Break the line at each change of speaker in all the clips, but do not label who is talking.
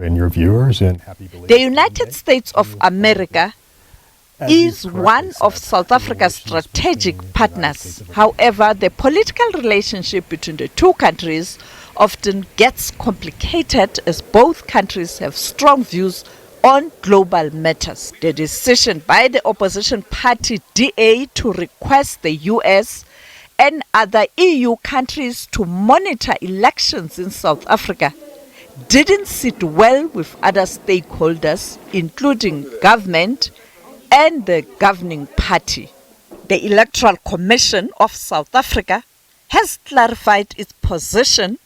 And your viewers, and happy belated
The United States of America is one of South Africa's strategic partners. However, the political relationship between the two countries often gets complicated as both countries have strong views on global matters. The decision by the opposition party DA to request the US and other EU countries to monitor elections in South Africa didn't sit well with other stakeholders, including government and the governing party. The Electoral Commission of South Africa has clarified its position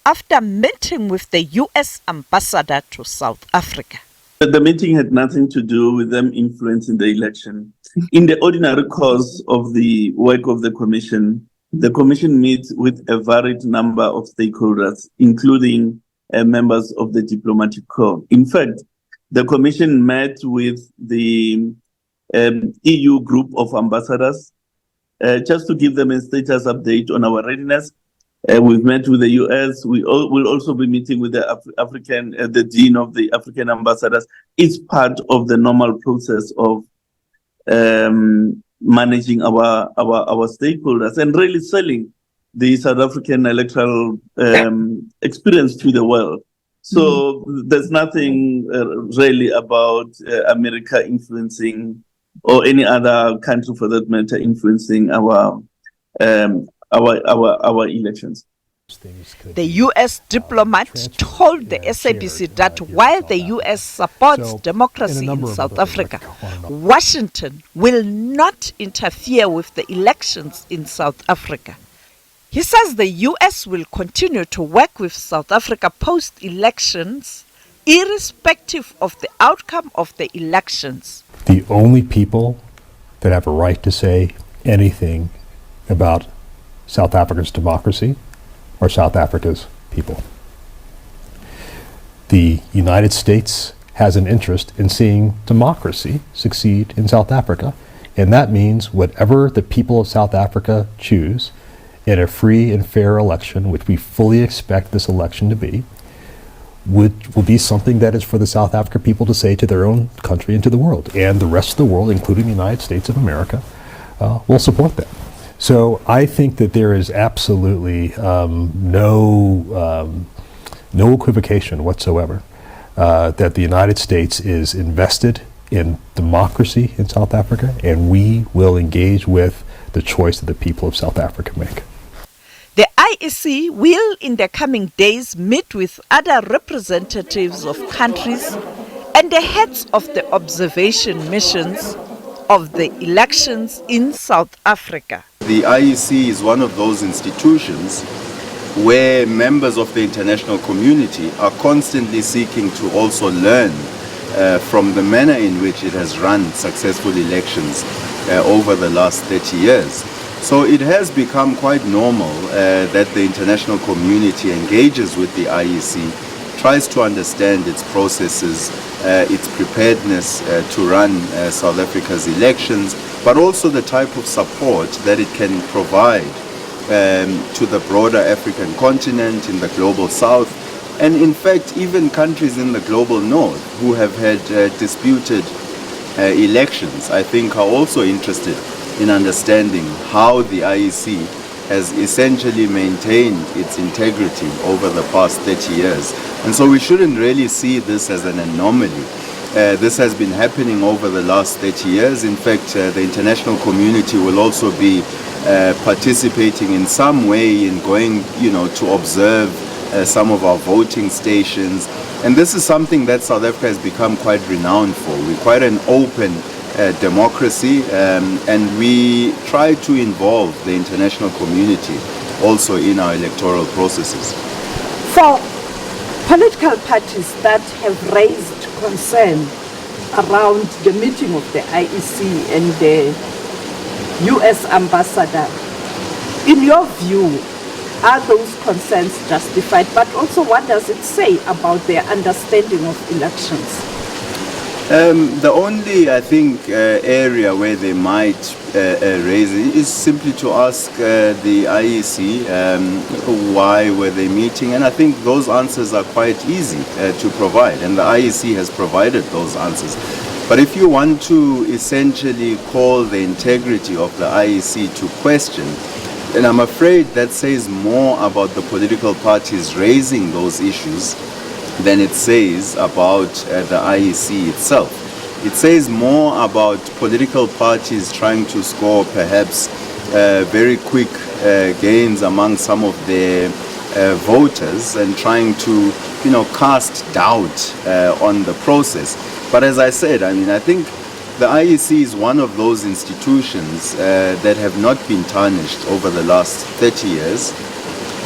after meeting with the US ambassador to South Africa.
The meeting had nothing to do with them influencing the election. In the ordinary course of the work of the commission meets with a varied number of stakeholders, including members of the diplomatic corps. In fact, the commission met with the EU group of ambassadors just to give them a status update on our readiness. We've met with the US. We will also be meeting with the dean of the African ambassadors. It's part of the normal process of managing our stakeholders and really selling the South African electoral experience to the world. So there's nothing really about America influencing, or any other country for that matter, influencing our elections.
The US diplomat told the SABC that while the US supports democracy in South Africa, Washington will not interfere with the elections in South Africa. He says the US will continue to work with South Africa post-elections, irrespective of the outcome of the elections.
The only people that have a right to say anything about South Africa's democracy are South Africa's people. The United States has an interest in seeing democracy succeed in South Africa, and that means whatever the people of South Africa choose in a free and fair election, which we fully expect this election to be, will be something that is for the South African people to say to their own country and to the world. And the rest of the world, including the United States of America, will support that. So I think that there is absolutely no equivocation whatsoever that the United States is invested in democracy in South Africa, and we will engage with the choice that the people of South Africa make.
The IEC will in the coming days meet with other representatives of countries and the heads of the observation missions of the elections in South Africa.
The IEC is one of those institutions where members of the international community are constantly seeking to also learn from the manner in which it has run successful elections over the last 30 years. So it has become quite normal that the international community engages with the IEC, tries to understand its processes, its preparedness to run South Africa's elections, but also the type of support that it can provide to the broader African continent, in the global south, and in fact even countries in the global north who have had disputed elections, I think are also interested in understanding how the IEC has essentially maintained its integrity over the past 30 years. And so we shouldn't really see this as an anomaly. This has been happening over the last 30 years. In fact, the international community will also be participating in some way in going, to observe some of our voting stations. And this is something that South Africa has become quite renowned for. We're quite an open democracy, and we try to involve the international community also in our electoral processes.
For political parties that have raised concern around the meeting of the IEC and the US ambassador, in your view, are those concerns justified? But also, what does it say about their understanding of elections?
The only, I think, area where they might raise it is simply to ask the IEC why were they meeting, and I think those answers are quite easy to provide, and the IEC has provided those answers. But if you want to essentially call the integrity of the IEC to question, then I'm afraid that says more about the political parties raising those issues than it says about the IEC itself. It says more about political parties trying to score perhaps very quick gains among some of their voters and trying to, cast doubt on the process. But as I said, I think the IEC is one of those institutions that have not been tarnished over the last 30 years.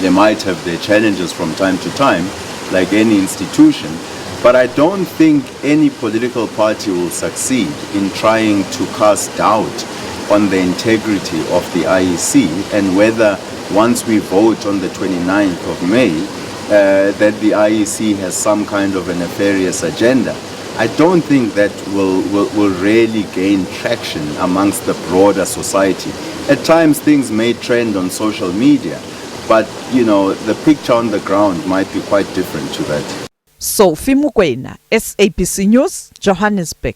They might have their challenges from time to time, like any institution, but I don't think any political party will succeed in trying to cast doubt on the integrity of the IEC and whether once we vote on the 29th of May that the IEC has some kind of a nefarious agenda. I don't think that will really gain traction amongst the broader society. At times things may trend on social media, but, the picture on the ground might be quite different to that.
Sophie Mukwena, SABC News, Johannesburg.